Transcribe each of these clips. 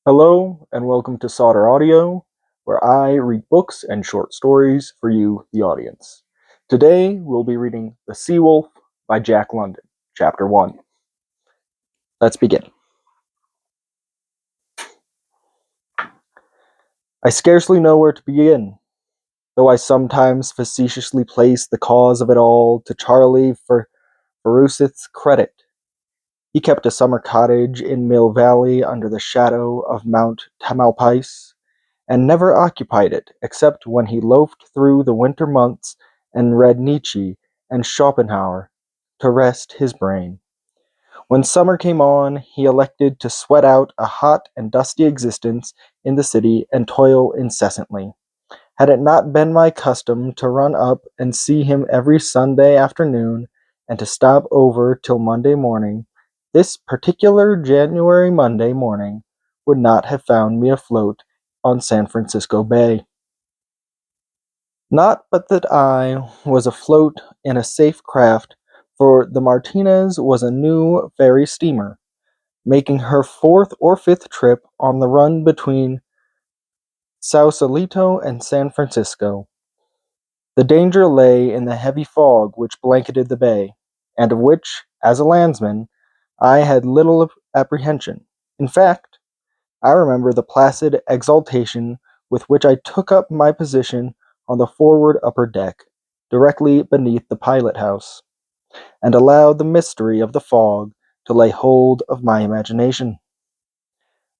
Hello, and welcome to Solder Audio, where I read books and short stories for you, the audience. Today, we'll be reading The Sea Wolf by Jack London, Chapter 1. Let's begin. I scarcely know where to begin, though I sometimes facetiously place the cause of it all to Charlie for Forsyth's credit. He kept a summer cottage in Mill Valley under the shadow of Mount Tamalpais, and never occupied it except when he loafed through the winter months and read Nietzsche and Schopenhauer to rest his brain. When summer came on, he elected to sweat out a hot and dusty existence in the city and toil incessantly. Had it not been my custom to run up and see him every Sunday afternoon and to stop over till Monday morning, this particular January Monday morning would not have found me afloat on San Francisco Bay. Not but that I was afloat in a safe craft, for the Martinez was a new ferry steamer, making her fourth or fifth trip on the run between Sausalito and San Francisco. The danger lay in the heavy fog which blanketed the bay, and of which, as a landsman, I had little apprehension. In fact, I remember the placid exultation with which I took up my position on the forward upper deck, directly beneath the pilot-house, and allowed the mystery of the fog to lay hold of my imagination.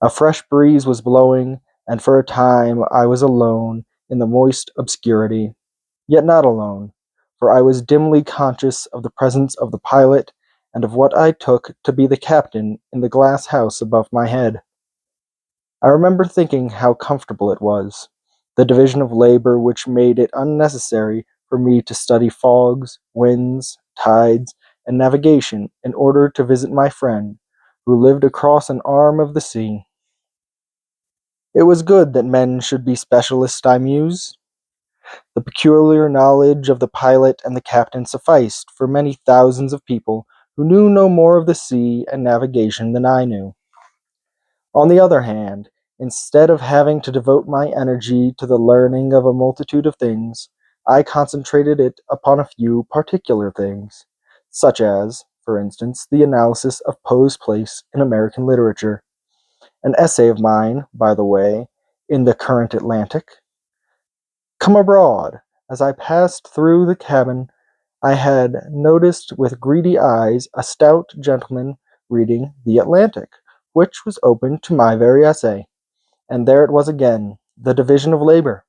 A fresh breeze was blowing, and for a time I was alone in the moist obscurity, yet not alone, for I was dimly conscious of the presence of the pilot and of what I took to be the captain in the glass house above my head. I remember thinking how comfortable it was, the division of labor which made it unnecessary for me to study fogs, winds, tides, and navigation in order to visit my friend, who lived across an arm of the sea. It was good that men should be specialists, I mused. The peculiar knowledge of the pilot and the captain sufficed for many thousands of people who knew no more of the sea and navigation than I knew. On the other hand, instead of having to devote my energy to the learning of a multitude of things, I concentrated it upon a few particular things, such as, for instance, the analysis of Poe's place in American literature. An essay of mine, by the way, in the current Atlantic. Come abroad. As I passed through the cabin, I had noticed with greedy eyes a stout gentleman reading The Atlantic, which was open to my very essay. And there it was again, the division of labor,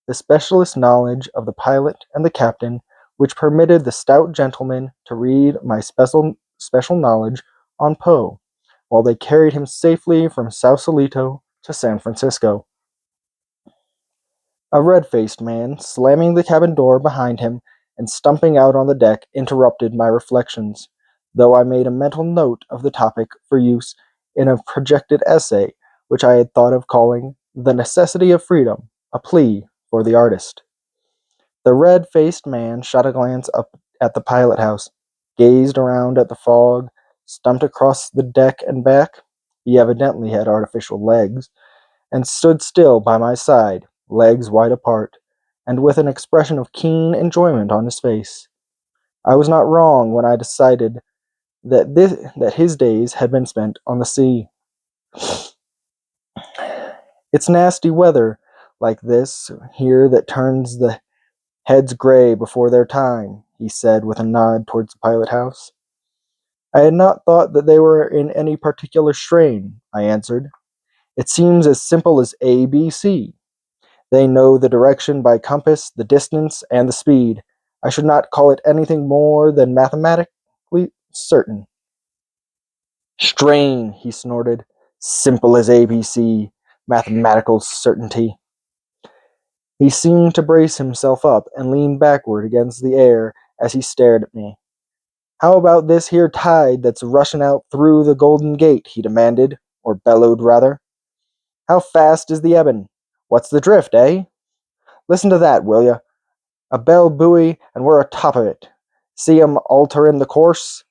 the specialist knowledge of the pilot and the captain, which permitted the stout gentleman to read my special knowledge on Poe, while they carried him safely from Sausalito to San Francisco. A red-faced man, slamming the cabin door behind him and stumping out on the deck, interrupted my reflections, though I made a mental note of the topic for use in a projected essay which I had thought of calling "The Necessity of Freedom, a Plea for the Artist." The red-faced man shot a glance up at the pilot-house, gazed around at the fog, stumped across the deck and back, he evidently had artificial legs, and stood still by my side, legs wide apart, and with an expression of keen enjoyment on his face. I was not wrong when I decided that his days had been spent on the sea. It's nasty weather like this here that turns the heads gray before their time, he said with a nod towards the pilot house. I had not thought that they were in any particular strain, I answered. It seems as simple as ABC. They know the direction by compass, the distance, and the speed. I should not call it anything more than mathematically certain. Strain, he snorted. Simple as ABC. Mathematical certainty. He seemed to brace himself up and lean backward against the air as he stared at me. How about this here tide that's rushin' out through the Golden Gate, he demanded, or bellowed rather. How fast is the ebbin'? What's the drift, eh? Listen to that, will ya? A bell buoy, and we're atop of it. See 'em alterin' the course?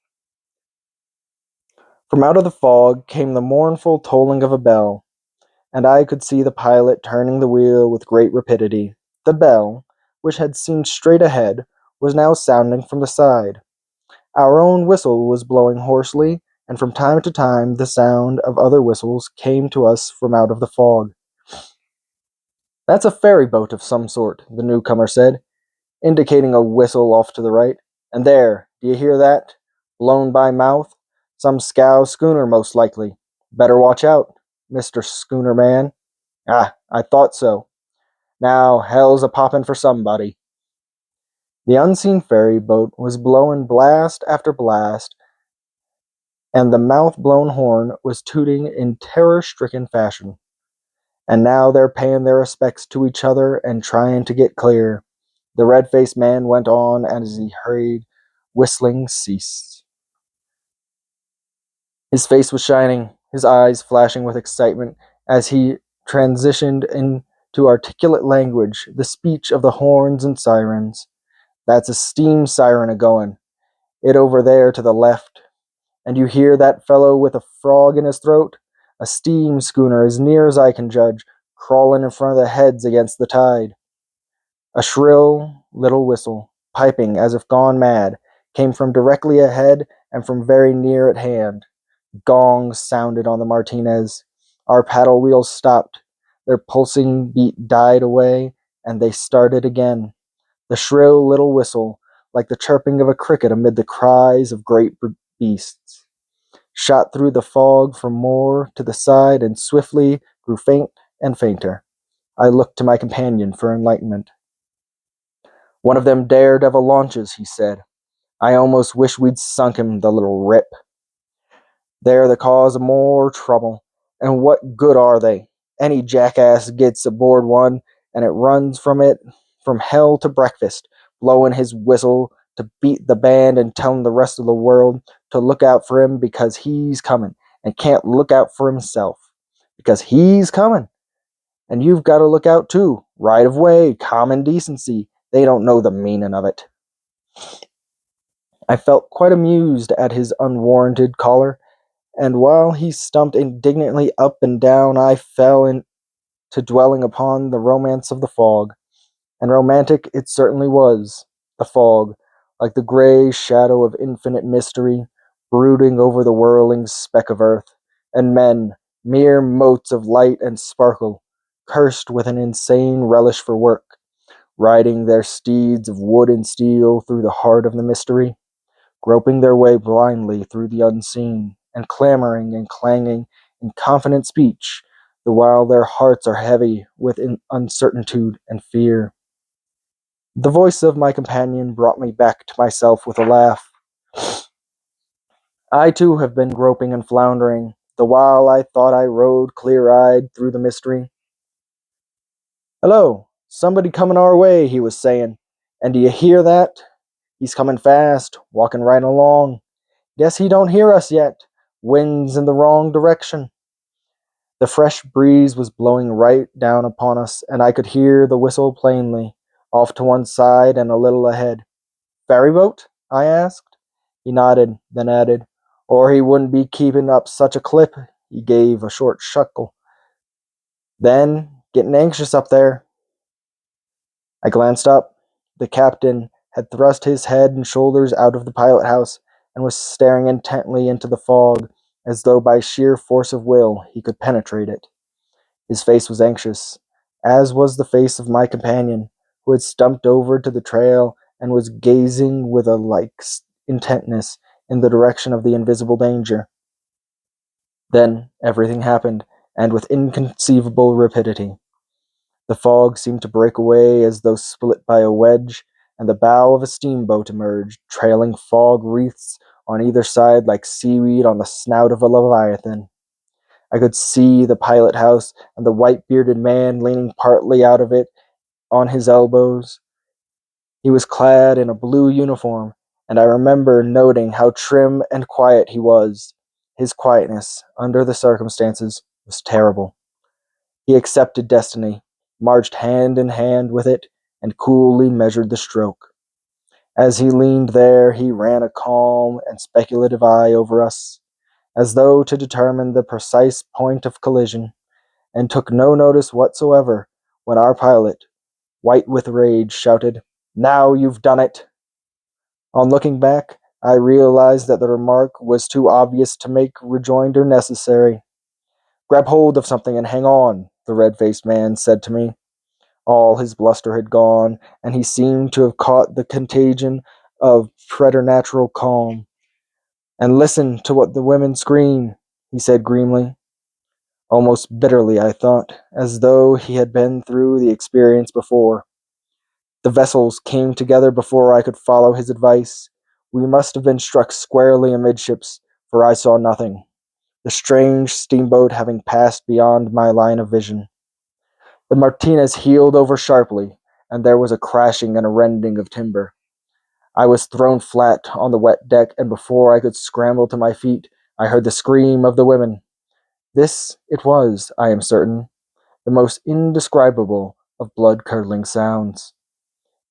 From out of the fog came the mournful tolling of a bell. and I could see the pilot turning the wheel with great rapidity. The bell, which had seemed straight ahead, was now sounding from the side. Our own whistle was blowing hoarsely, and from time to time the sound of other whistles came to us from out of the fog. "That's a ferry boat of some sort," the newcomer said, indicating a whistle off to the right. "And there, do you hear that? Blown by mouth? Some scow schooner, most likely. Better watch out, Mr. Schooner Man." "Ah, I thought so. Now, hell's a poppin' for somebody." The unseen ferry boat was blowing blast after blast, and the mouth blown horn was tooting in terror stricken fashion. "And now they're paying their respects to each other and trying to get clear," the red faced man went on as he hurried. Whistling ceased. His face was shining, his eyes flashing with excitement as he transitioned into articulate language, the speech of the horns and sirens. "That's a steam siren a-goin'. It over there to the left. And you hear that fellow with a frog in his throat? A steam schooner, as near as I can judge, crawling in front of the heads against the tide." A shrill little whistle, piping as if gone mad, came from directly ahead and from very near at hand. Gongs sounded on the Martinez. Our paddle wheels stopped. Their pulsing beat died away, and they started again. The shrill little whistle, like the chirping of a cricket amid the cries of great beasts, shot through the fog from more to the side and swiftly grew faint and fainter. I looked to my companion for enlightenment. "One of them daredevil launches," he said. "I almost wish we'd sunk him, the little rip. They're the cause of more trouble. And what good are they? Any jackass gets aboard one, and it runs from hell to breakfast, blowing his whistle to beat the band and telling the rest of the world to look out for him because he's coming, and can't look out for himself because he's coming. And you've got to look out too. Right of way, common decency. They don't know the meaning of it." I felt quite amused at his unwarranted choler, and while he stumped indignantly up and down, I fell into dwelling upon the romance of the fog. And romantic it certainly was, the fog, like the gray shadow of infinite mystery, brooding over the whirling speck of earth, and men, mere motes of light and sparkle, cursed with an insane relish for work, riding their steeds of wood and steel through the heart of the mystery, groping their way blindly through the unseen, and clamoring and clanging in confident speech, the while their hearts are heavy with uncertitude and fear. The voice of my companion brought me back to myself with a laugh. "I too have been groping and floundering, the while I thought I rode clear-eyed through the mystery." "Hello, somebody coming our way," he was saying. "And do you hear that? He's coming fast, walking right along. Guess he don't hear us yet. Wind's in the wrong direction." The fresh breeze was blowing right down upon us, and I could hear the whistle plainly, off to one side and a little ahead. "Ferry boat?" I asked. He nodded, then added, "Or he wouldn't be keeping up such a clip." He gave a short chuckle. "Then, getting anxious up there." I glanced up. The captain had thrust his head and shoulders out of the pilot house and was staring intently into the fog, as though by sheer force of will he could penetrate it. His face was anxious, as was the face of my companion, who had stumped over to the trail and was gazing with a like intentness in the direction of the invisible danger. Then everything happened, and with inconceivable rapidity. The fog seemed to break away as though split by a wedge, and the bow of a steamboat emerged, trailing fog wreaths on either side like seaweed on the snout of a leviathan. I could see the pilot house and the white-bearded man leaning partly out of it on his elbows. He was clad in a blue uniform, and I remember noting how trim and quiet he was. His quietness, under the circumstances, was terrible. He accepted destiny, marched hand in hand with it, and coolly measured the stroke. As he leaned there, he ran a calm and speculative eye over us, as though to determine the precise point of collision, and took no notice whatsoever when our pilot, white with rage, shouted, "Now you've done it!" On looking back, I realized that the remark was too obvious to make rejoinder necessary. "Grab hold of something and hang on," the red-faced man said to me. All his bluster had gone, and he seemed to have caught the contagion of preternatural calm. "And listen to what the women scream," he said grimly. Almost bitterly, I thought, as though he had been through the experience before. The vessels came together before I could follow his advice. We must have been struck squarely amidships, for I saw nothing, the strange steamboat having passed beyond my line of vision. The Martinez heeled over sharply, and there was a crashing and a rending of timber. I was thrown flat on the wet deck, and before I could scramble to my feet, I heard the scream of the women. This it was, I am certain, the most indescribable of blood-curdling sounds.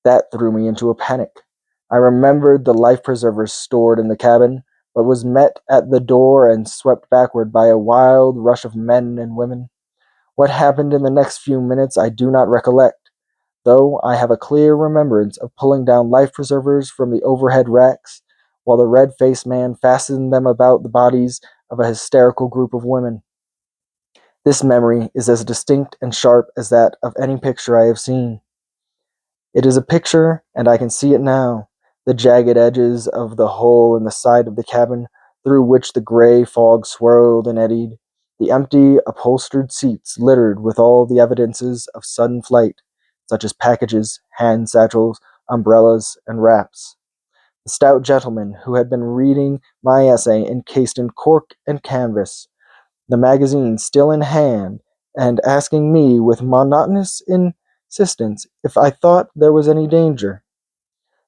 That threw me into a panic. I remembered the life preservers stored in the cabin, but was met at the door and swept backward by a wild rush of men and women. What happened in the next few minutes I do not recollect, though I have a clear remembrance of pulling down life preservers from the overhead racks, while the red-faced man fastened them about the bodies of a hysterical group of women. This memory is as distinct and sharp as that of any picture I have seen. It is a picture, and I can see it now, the jagged edges of the hole in the side of the cabin through which the gray fog swirled and eddied, the empty, upholstered seats littered with all the evidences of sudden flight, such as packages, hand satchels, umbrellas, and wraps. The stout gentleman who had been reading my essay encased in cork and canvas, the magazine still in hand, and asking me with monotonous insistence if I thought there was any danger.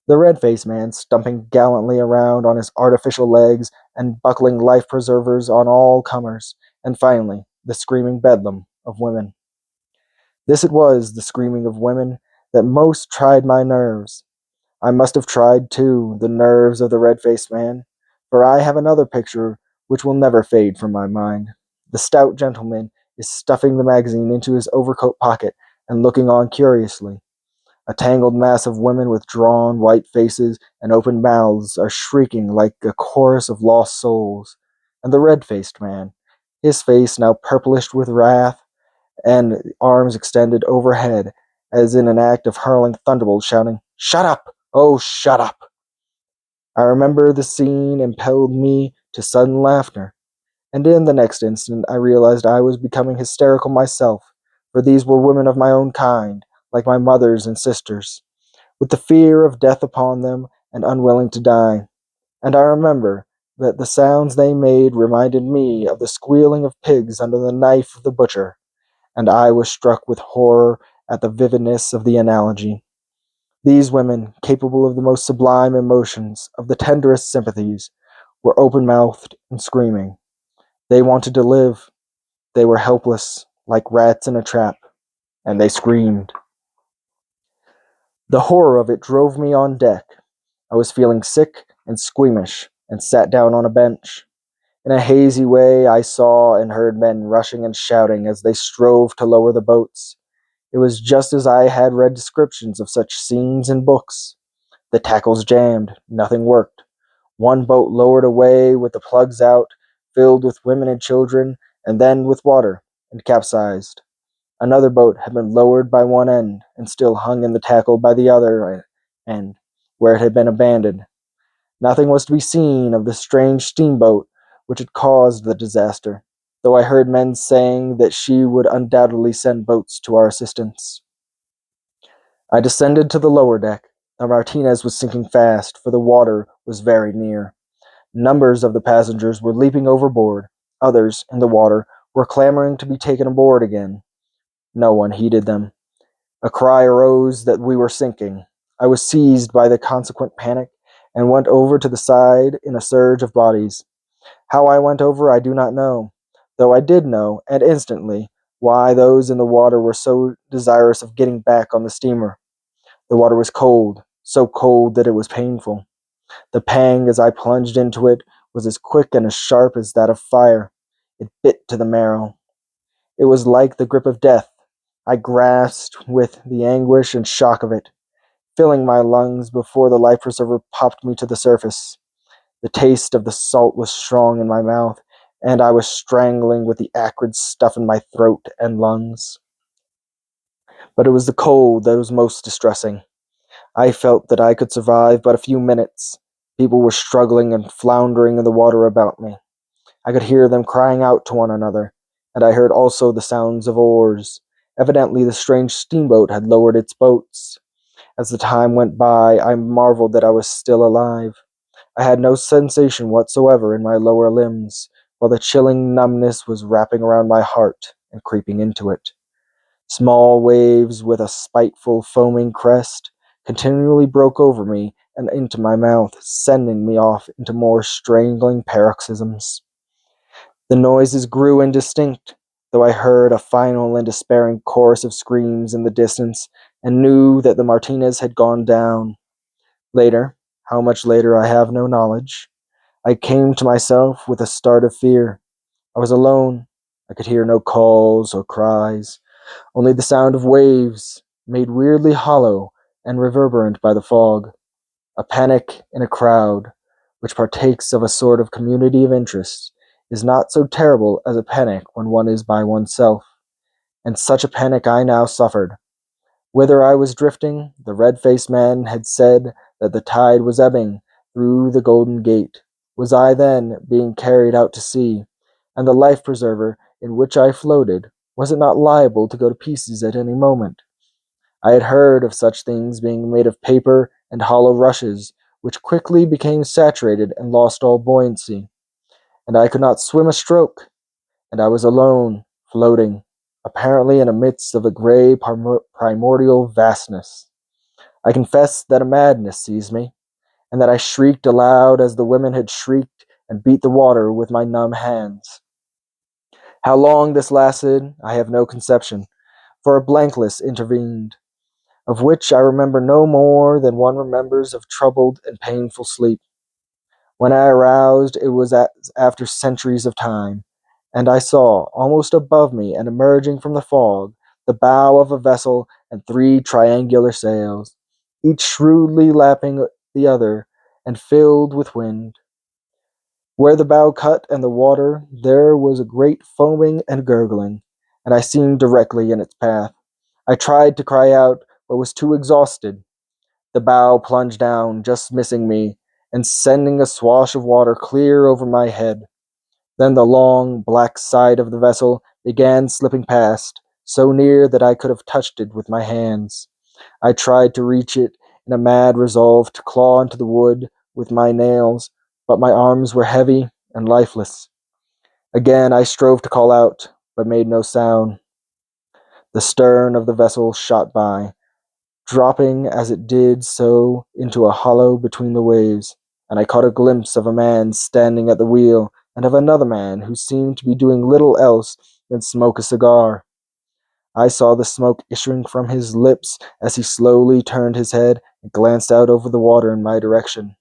The red-faced man stumping gallantly around on his artificial legs and buckling life preservers on all comers, and finally, the screaming bedlam of women. This it was, the screaming of women, that most tried my nerves. I must have tried, too, the nerves of the red-faced man, for I have another picture which will never fade from my mind. The stout gentleman is stuffing the magazine into his overcoat pocket and looking on curiously. A tangled mass of women with drawn white faces and open mouths are shrieking like a chorus of lost souls. And the red-faced man, his face now purplish with wrath, and arms extended overhead, as in an act of hurling thunderbolts, shouting, "Shut up! Oh, shut up!" I remember the scene impelled me to sudden laughter, and in the next instant I realized I was becoming hysterical myself, for these were women of my own kind, like my mothers and sisters, with the fear of death upon them and unwilling to die. And I remember that the sounds they made reminded me of the squealing of pigs under the knife of the butcher, and I was struck with horror at the vividness of the analogy. These women, capable of the most sublime emotions, of the tenderest sympathies, were open-mouthed and screaming. They wanted to live. They were helpless, like rats in a trap, and they screamed. The horror of it drove me on deck. I was feeling sick and squeamish, and sat down on a bench. In a hazy way, I saw and heard men rushing and shouting as they strove to lower the boats. It was just as I had read descriptions of such scenes in books. The tackles jammed, nothing worked. One boat lowered away with the plugs out, filled with women and children, and then with water, and capsized. Another boat had been lowered by one end, and still hung in the tackle by the other end, where it had been abandoned. Nothing was to be seen of the strange steamboat which had caused the disaster, though I heard men saying that she would undoubtedly send boats to our assistance. I descended to the lower deck. The Martinez was sinking fast, for the water was very near. Numbers of the passengers were leaping overboard. Others, in the water, were clamoring to be taken aboard again. No one heeded them. A cry arose that we were sinking. I was seized by the consequent panic, and went over to the side in a surge of bodies. How I went over I do not know, though I did know, and instantly, why those in the water were so desirous of getting back on the steamer. The water was cold, so cold that it was painful. The pang as I plunged into it was as quick and as sharp as that of fire. It bit to the marrow. It was like the grip of death. I grasped with the anguish and shock of it, filling my lungs before the life preserver popped me to the surface. The taste of the salt was strong in my mouth, and I was strangling with the acrid stuff in my throat and lungs. But it was the cold that was most distressing. I felt that I could survive but a few minutes. People were struggling and floundering in the water about me. I could hear them crying out to one another, and I heard also the sounds of oars. Evidently, the strange steamboat had lowered its boats. As the time went by, I marveled that I was still alive. I had no sensation whatsoever in my lower limbs, while the chilling numbness was wrapping around my heart and creeping into it. Small waves with a spiteful, foaming crest continually broke over me and into my mouth, sending me off into more strangling paroxysms. The noises grew indistinct, though I heard a final and despairing chorus of screams in the distance and knew that the Martinez had gone down. Later, how much later I have no knowledge, I came to myself with a start of fear. I was alone. I could hear no calls or cries, only the sound of waves, made weirdly hollow and reverberant by the fog. A panic in a crowd, which partakes of a sort of community of interest, is not so terrible as a panic when one is by oneself, and such a panic I now suffered. Whither I was drifting, the red-faced man had said that the tide was ebbing through the Golden Gate. Was I, then, being carried out to sea? And the life-preserver in which I floated, was it not liable to go to pieces at any moment? I had heard of such things being made of paper and hollow rushes, which quickly became saturated and lost all buoyancy. And I could not swim a stroke, and I was alone, floating, apparently in the midst of a grey primordial vastness. I confess that a madness seized me, and that I shrieked aloud as the women had shrieked and beat the water with my numb hands. How long this lasted, I have no conception, for a blankness intervened, of which I remember no more than one remembers of troubled and painful sleep. When I aroused, it was after centuries of time, and I saw, almost above me and emerging from the fog, the bow of a vessel and three triangular sails, each shrewdly lapping the other and filled with wind. Where the bow cut and the water, there was a great foaming and gurgling, and I seemed directly in its path. I tried to cry out, but was too exhausted. The bow plunged down, just missing me, and sending a swash of water clear over my head. Then the long, black side of the vessel began slipping past, so near that I could have touched it with my hands. I tried to reach it in a mad resolve to claw into the wood with my nails, but my arms were heavy and lifeless. Again I strove to call out, but made no sound. The stern of the vessel shot by, dropping as it did so into a hollow between the waves, and I caught a glimpse of a man standing at the wheel, and of another man who seemed to be doing little else than smoke a cigar. I saw the smoke issuing from his lips as he slowly turned his head and glanced out over the water in my direction.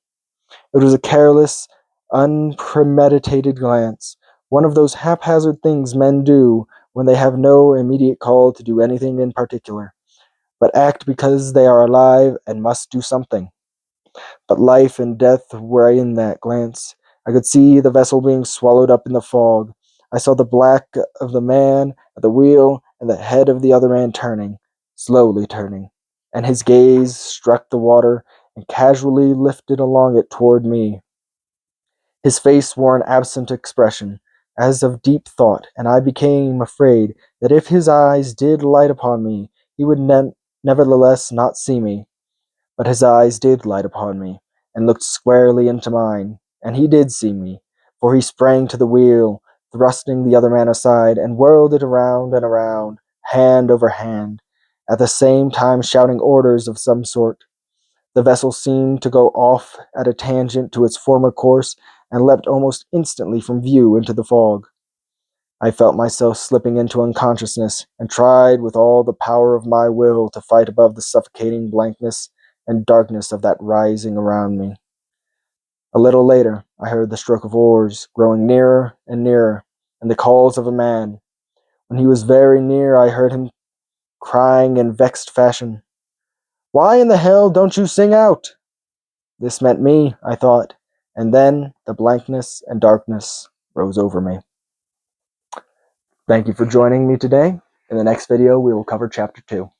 It was a careless, unpremeditated glance, one of those haphazard things men do when they have no immediate call to do anything in particular, but act because they are alive and must do something. But life and death were in that glance. I could see the vessel being swallowed up in the fog. I saw the black of the man at the wheel and the head of the other man turning, slowly turning, and his gaze struck the water and casually lifted along it toward me. His face wore an absent expression, as of deep thought, and I became afraid that if his eyes did light upon me, he would nevertheless not see me. But his eyes did light upon me, and looked squarely into mine, and he did see me, for he sprang to the wheel, thrusting the other man aside, and whirled it around and around, hand over hand, at the same time shouting orders of some sort. The vessel seemed to go off at a tangent to its former course, and leapt almost instantly from view into the fog. I felt myself slipping into unconsciousness, and tried with all the power of my will to fight above the suffocating blankness and darkness of that rising around me. A little later, I heard the stroke of oars growing nearer and nearer, and the calls of a man. When he was very near, I heard him crying in vexed fashion, "Why in the hell don't you sing out?" This meant me, I thought, and then the blankness and darkness rose over me. Thank you for joining me today. In the next video, we will cover Chapter 2.